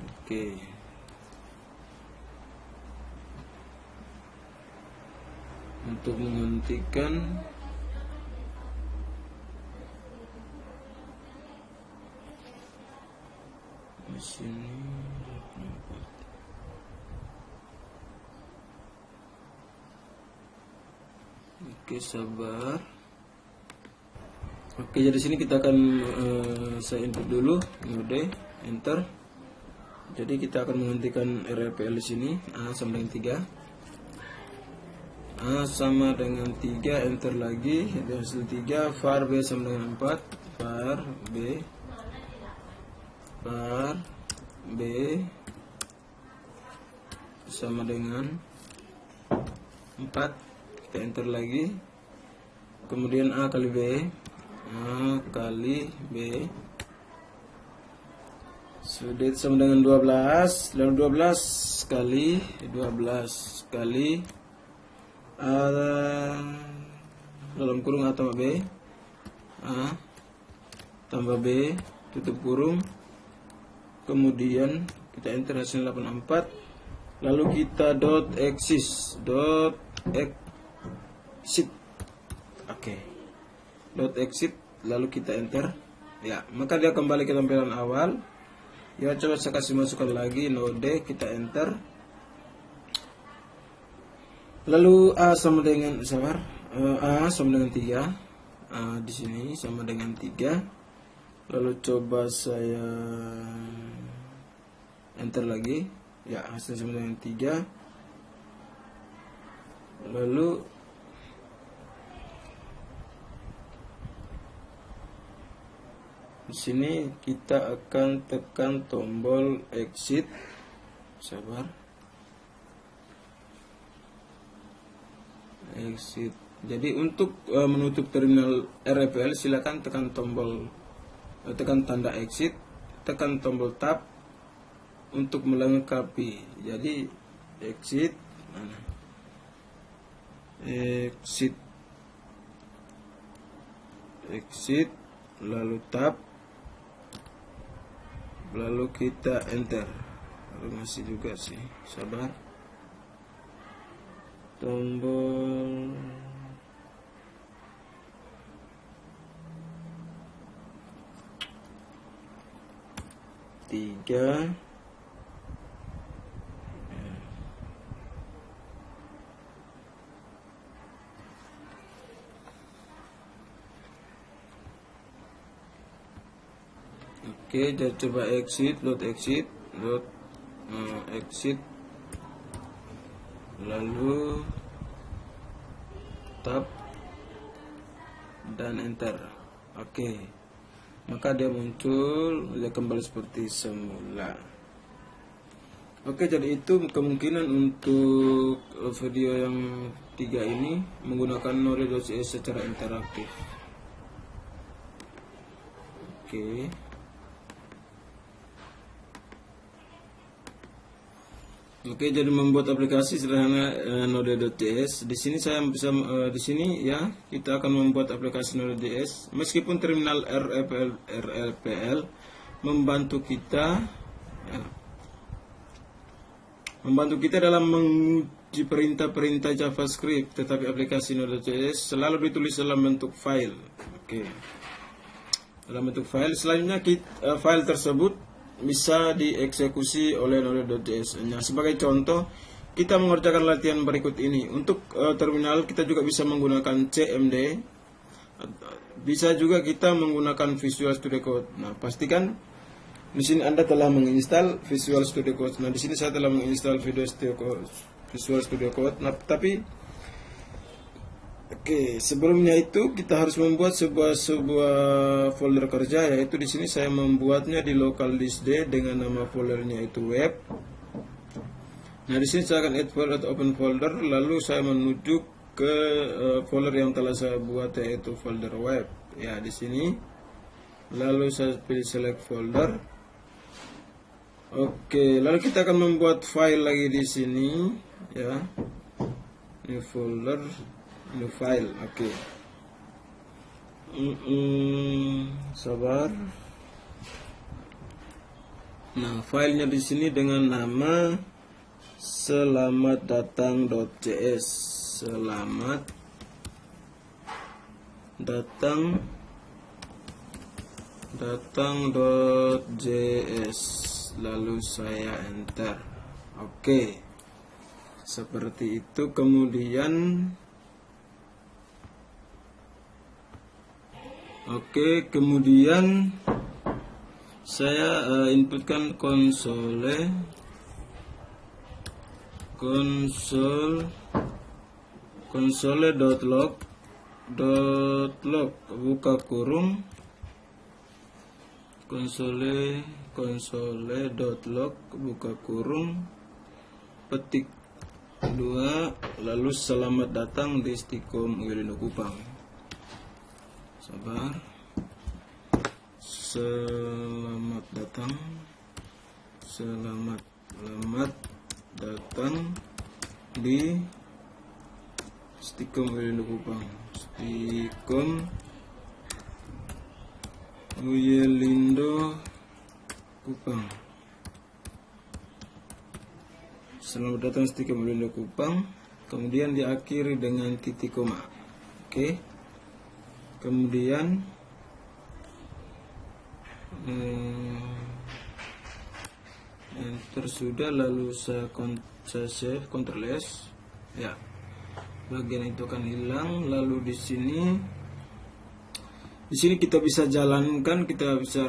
A: Oke. Untuk menghentikan di sini. Oke, sabar. Oke, jadi sini kita akan saya input dulu mode enter. Jadi kita akan menghentikan REPL di sini. A sama dengan 3. A sama dengan 3, enter lagi. Itu hasil 3. Var B sama dengan 4. Var B sama dengan 4. Kita enter lagi. Kemudian A kali B. A kali B. Sudah sama dengan 12. Lalu 12 kali A dalam kurung A tambah B. A tambah B tutup kurung. Kemudian kita enter hasil 84. Lalu kita exit. Oke. Exit lalu kita enter. Ya, maka dia kembali ke tampilan awal. Ya, coba saya kasih masukkan lagi node, kita enter. Lalu A sama dengan A sama dengan 3. A di sini sama dengan 3. Lalu coba saya enter lagi. Ya, hasil sama dengan 3. Lalu di sini kita akan tekan tombol exit. Sabar. Exit. Jadi untuk menutup terminal REPL silakan tekan tanda exit, tekan tombol tab untuk melengkapi. Jadi exit mana? Exit lalu tab, lalu kita enter. Lalu masih juga sih, sabar. Tombol tiga. Oke, jadi coba exit, exit. lalu tab dan enter. Oke, maka dia muncul, dia kembali seperti semula. Oke, jadi itu kemungkinan untuk video yang 3 ini menggunakan Node.js secara interaktif. Oke. Oke, jadi membuat aplikasi sederhana Node.js. Di sini saya bisa di sini ya, kita akan membuat aplikasi Node.js meskipun terminal RLPL membantu kita ya, dalam menguji perintah-perintah JavaScript, tetapi aplikasi Node.js selalu ditulis dalam bentuk file. Oke. Dalam bentuk file. Selanjutnya file tersebut bisa dieksekusi oleh Node.js. Nah, sebagai contoh, kita mengerjakan latihan berikut ini. Untuk terminal kita juga bisa menggunakan CMD. Bisa juga kita menggunakan Visual Studio Code. Nah, pastikan di sini Anda telah menginstal Visual Studio Code. Nah, di sini saya telah menginstal Visual Studio Code. Nah, tapi oke, sebelumnya itu kita harus membuat sebuah folder kerja, yaitu di sini saya membuatnya di local disk D dengan nama foldernya itu web. Nah, di sini saya akan add folder atau open folder, lalu saya menuju ke folder yang telah saya buat, yaitu folder web. Ya, di sini. Lalu saya pilih select folder. Oke, lalu kita akan membuat file lagi di sini, ya. New folder, new file. Oke. Sabar. Nah, filenya di sini dengan nama selamatdatang.js. Selamat datang.js. Lalu saya enter. Oke, seperti itu. Kemudian saya inputkan console.log buka kurung console.log buka kurung petik 2, lalu selamat datang di Stikom Wilindo Kupang. Sabar. Selamat datang di Stikom Wilindo Kupang. Stikom Wilindo Kupang. Selamat datang Stikom Wilindo Kupang. Kemudian diakhiri dengan titik koma. Oke. Kemudian enter sudah, lalu saya save, Ctrl S. Ya. Bagian itu akan hilang. Lalu di sini kita bisa jalankan, kita bisa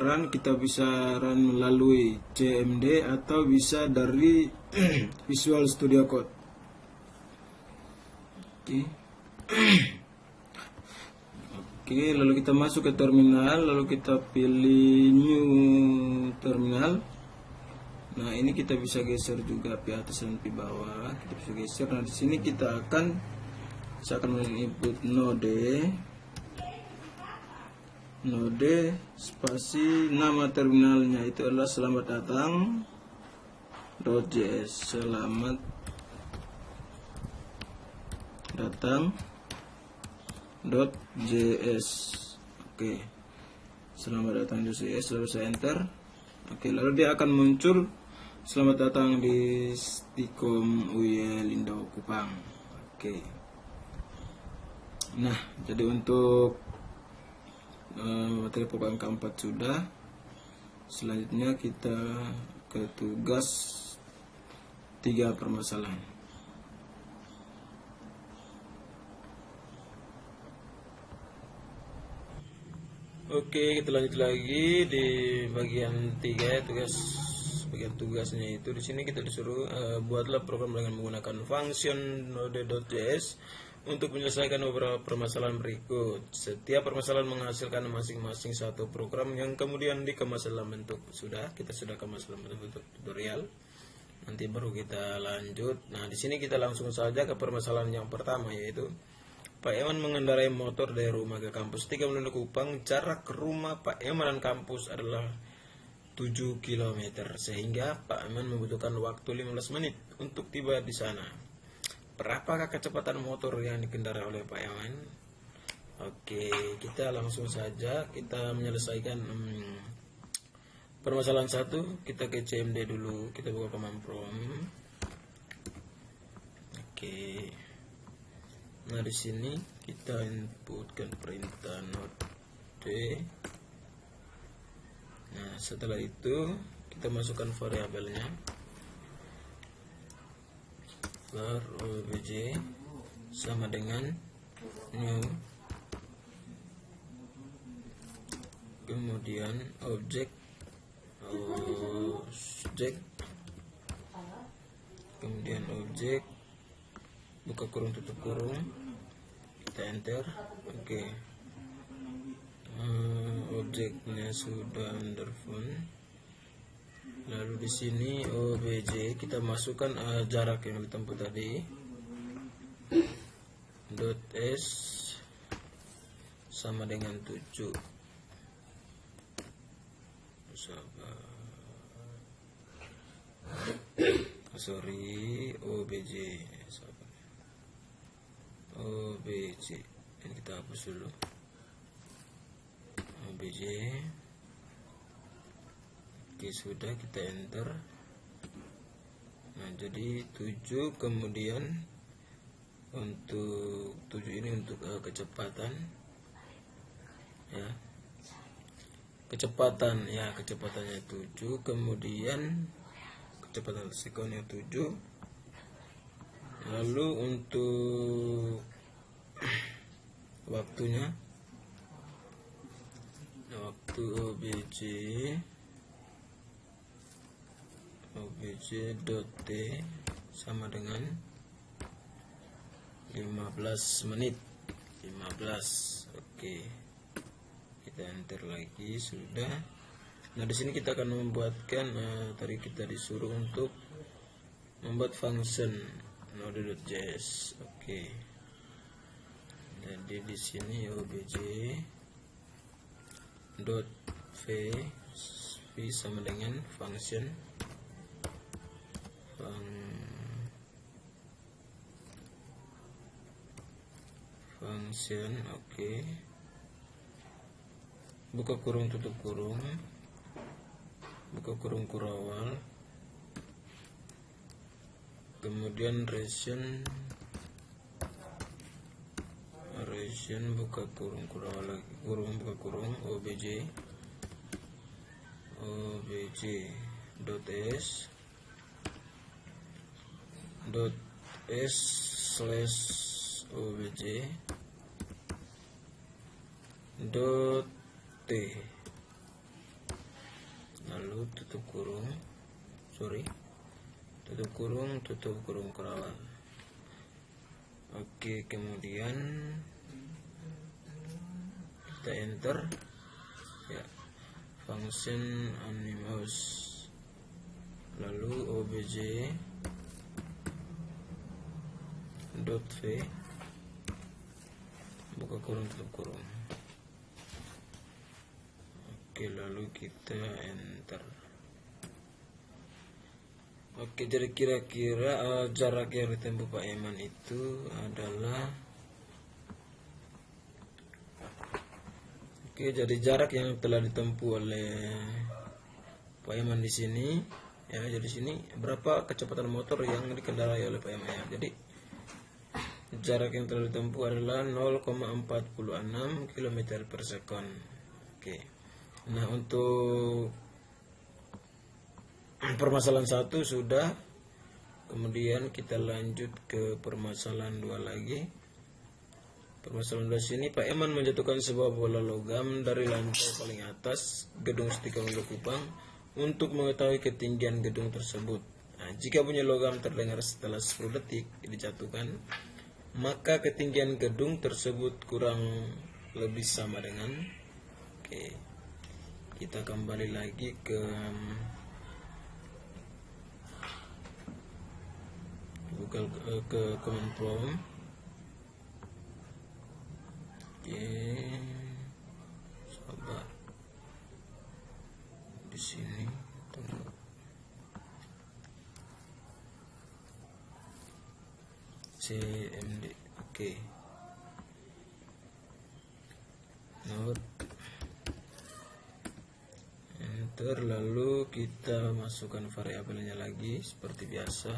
A: run melalui CMD atau bisa dari Visual Studio Code. Oke, lalu kita masuk ke terminal, lalu kita pilih new terminal. Nah, ini kita bisa geser juga pi atas dan pi bawah. Kita bisa geser. Nah, di sini saya akan menginput node spasi nama terminalnya itu adalah selamat datang.js. Selamat datang.js. Oke, selamat datang.js, lalu saya enter. Oke, lalu dia akan muncul selamat datang di Stikom Wilindo Kupang. Oke. Nah, jadi untuk materi pokok yang keempat sudah. Selanjutnya kita ke tugas 3 permasalahan. Oke, kita lanjut lagi di bagian 3 ya, tugas bagian tugasnya itu di sini kita disuruh buatlah program dengan menggunakan function node.js untuk menyelesaikan beberapa permasalahan berikut. Setiap permasalahan menghasilkan masing-masing satu program yang kemudian dikemas dalam bentuk kita sudah kemas dalam bentuk tutorial. Nanti baru kita lanjut. Nah, di sini kita langsung saja ke permasalahan yang pertama, yaitu Pak Eman mengendarai motor dari rumah ke kampus 3 menit Kupang. Jarak ke rumah Pak Eman dan kampus adalah 7 km, sehingga Pak Eman membutuhkan waktu 15 menit untuk tiba di sana. Berapakah kecepatan motor yang dikendarai oleh Pak Eman? Oke, kita langsung saja kita menyelesaikan permasalahan 1. Kita ke CMD dulu, kita buka command prompt. Oke. Nah, di sini kita inputkan perintah node. Nah, setelah itu kita masukkan variabelnya. Var obj sama dengan new, kemudian objek, kemudian objek, buka kurung tutup kurung, kita enter. Oke. Objeknya sudah underfund. Lalu di sini obj kita masukkan jarak yang ditempuh tadi. .s sama dengan 7. obj ini kita hapus dulu. obj. Oke, sudah, kita enter. Nah, jadi 7, kemudian untuk 7 ini untuk kecepatan ya. Kecepatannya 7, kemudian kecepatan sekonnya 7. Lalu untuk waktunya, waktu obj.t sama dengan 15 menit. 15. Oke. Kita enter lagi, sudah. Nah, di sini kita akan membuatkan tadi kita disuruh untuk membuat function node.js. Oke. Jadi di sini obj.v sama dengan function oke. Buka kurung tutup kurung, buka kurung kurawal, kemudian region, buka kurung kurawal lagi, buka kurung obj.s slash obj .t, lalu tutup kurung, tutup kurung kurawal. Oke, kemudian kita enter ya, function animals, lalu obj.v buka kurung tutup kurung. Oke, lalu kita enter. Oke, jadi kira-kira jarak yang ditempuh Pak Eman itu adalah, oke, jadi jarak yang telah ditempuh oleh Pak Eman di sini ya. Jadi sini berapa kecepatan motor yang dikendarai oleh Pak Eman ya. Jadi jarak yang telah ditempuh adalah 0,46 km per second. Oke. Nah, untuk permasalahan 1 sudah. Kemudian kita lanjut ke permasalahan 2 lagi. Permasalahan 2 sini, Pak Eman menjatuhkan sebuah bola logam dari lantai paling atas gedung Setika Kupang untuk mengetahui ketinggian gedung tersebut. Nah, jika bunyi logam terdengar setelah 10 detik dijatuhkan, maka ketinggian gedung tersebut kurang lebih sama dengan. Oke, kita kembali lagi ke Google, ke Command Prompt. Oke, coba di sini tunggu. CMD. Oke. Note. Enter, lalu kita masukkan variabelnya lagi seperti biasa.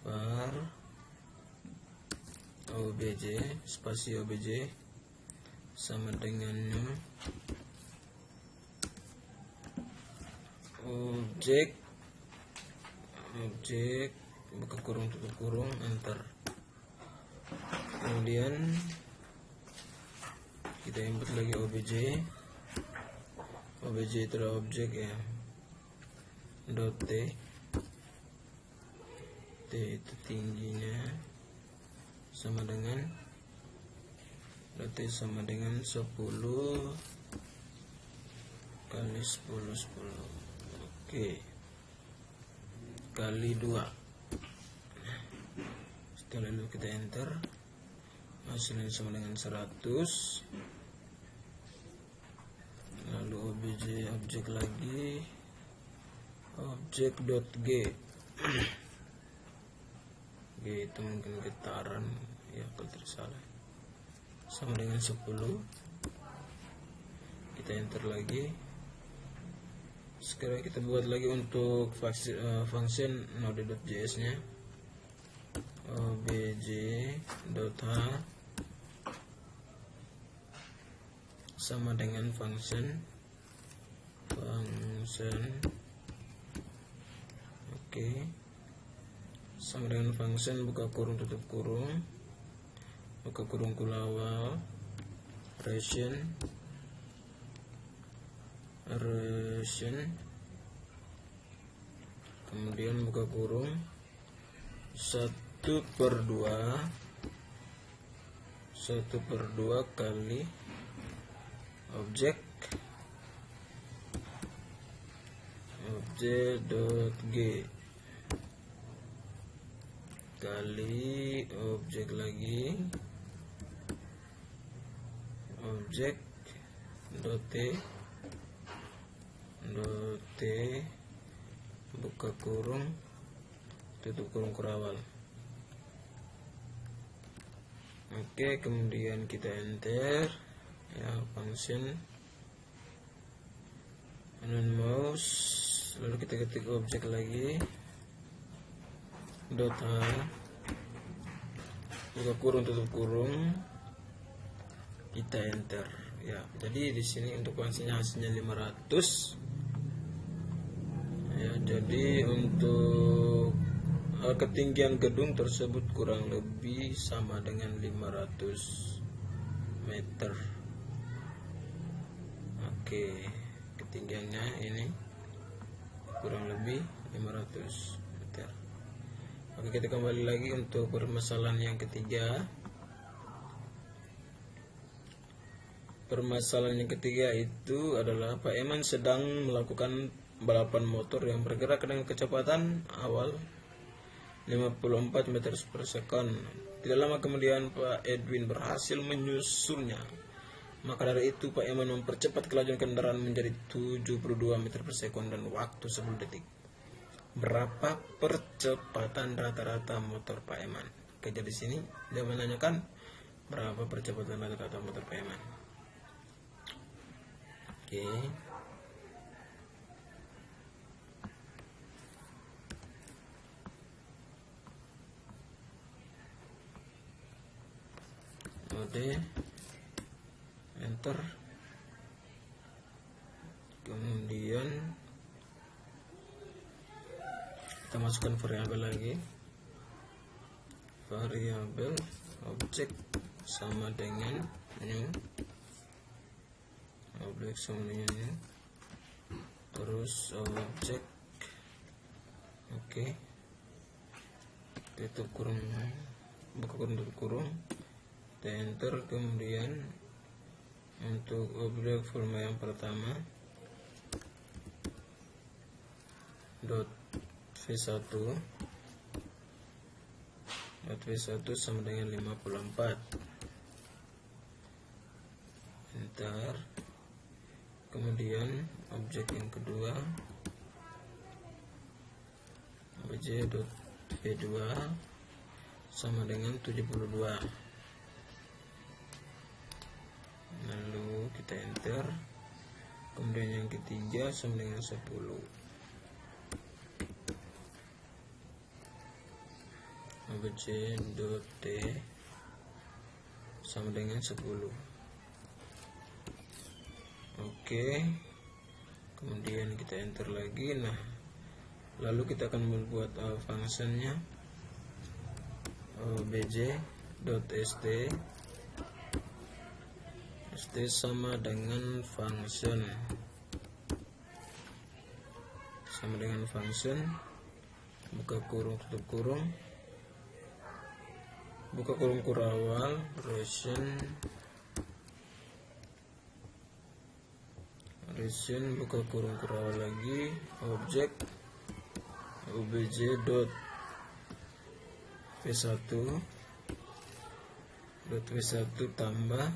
A: Var obj spasi obj sama dengan objek buka kurung tutup kurung, enter. Kemudian kita input lagi obj itu adalah objek ya, dot t itu tingginya sama dengan dot t sama dengan 10 kali 10 oke, kali 2. Setelah itu kita enter, hasilnya sama dengan 100. Lalu objek lagi, objek.g g itu mungkin getaran ya kalau tidak salah, sama dengan 10. Kita enter lagi. Sekarang kita buat lagi untuk function node.js nya, obj.h sama dengan function oke, sama dengan function buka kurung tutup kurung, buka kurung kulawal ration kemudian buka kurung 1/2 kali objek.g kali objek lagi objek.t buka kurung tutup kurung kurawal. Oke, kemudian kita enter ya function kanan mouse, lalu kita ketik objek lagi dot h buka kurung tutup kurung, kita enter ya. Jadi di sini untuk fungsinya hasilnya 500 ya. Jadi untuk ketinggian gedung tersebut kurang lebih sama dengan 500 meter. Oke, ketinggiannya ini kurang lebih 500 meter. Oke, kita kembali lagi untuk permasalahan yang ketiga. Permasalahan yang ketiga itu adalah Pak Eman sedang melakukan balapan motor yang bergerak dengan kecepatan awal 54 meter per second. Tidak lama kemudian Pak Edwin berhasil menyusulnya. Maka dari itu Pak Eman mempercepat kelajuan kendaraan menjadi 72 meter per second dan waktu 10 detik. Berapa percepatan rata-rata motor Pak Eman? Oke, jadi sini dia menanyakan berapa percepatan rata-rata motor Pak Eman. Oke. Enter. Kemudian kita masukkan variabel lagi, variabel objek sama dengan new, objek sama dengan new, terus objek, oke, tutup kurung, buka kurung, tutup kurung, kita enter. Kemudian untuk objek forma yang pertama .v1 sama dengan 54, enter. Kemudian objek yang kedua obj.v2 sama dengan 72, lalu kita enter. Kemudian yang ketiga sama dengan 10, obj.t sama dengan 10. Oke, kemudian kita enter lagi. Nah, lalu kita akan membuat fungsinya obj.st sama dengan function, buka kurung, tutup kurung, buka kurung kurawal, ration, buka kurung kurawal lagi, objek obj.v1 tambah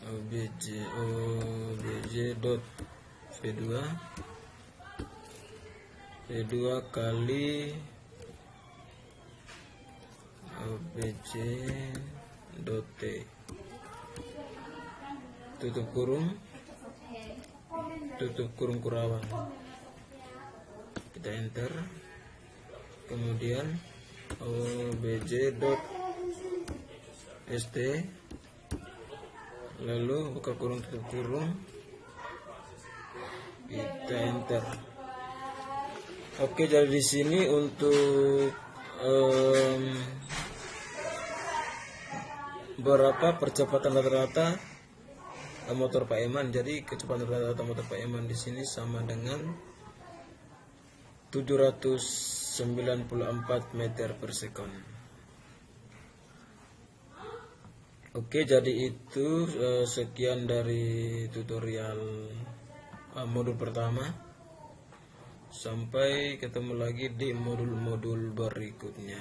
A: obj.v2 kali obj.t, tutup kurung kurawal, kita enter. Kemudian obj.st, lalu buka kurung, tutup kurung, kita enter. Oke, jadi di sini untuk berapa percepatan rata-rata motor Pak Eman. Jadi kecepatan rata-rata motor Pak Eman di sini sama dengan 794 meter per second. Oke, jadi itu sekian dari tutorial modul pertama. Sampai ketemu lagi di modul-modul berikutnya.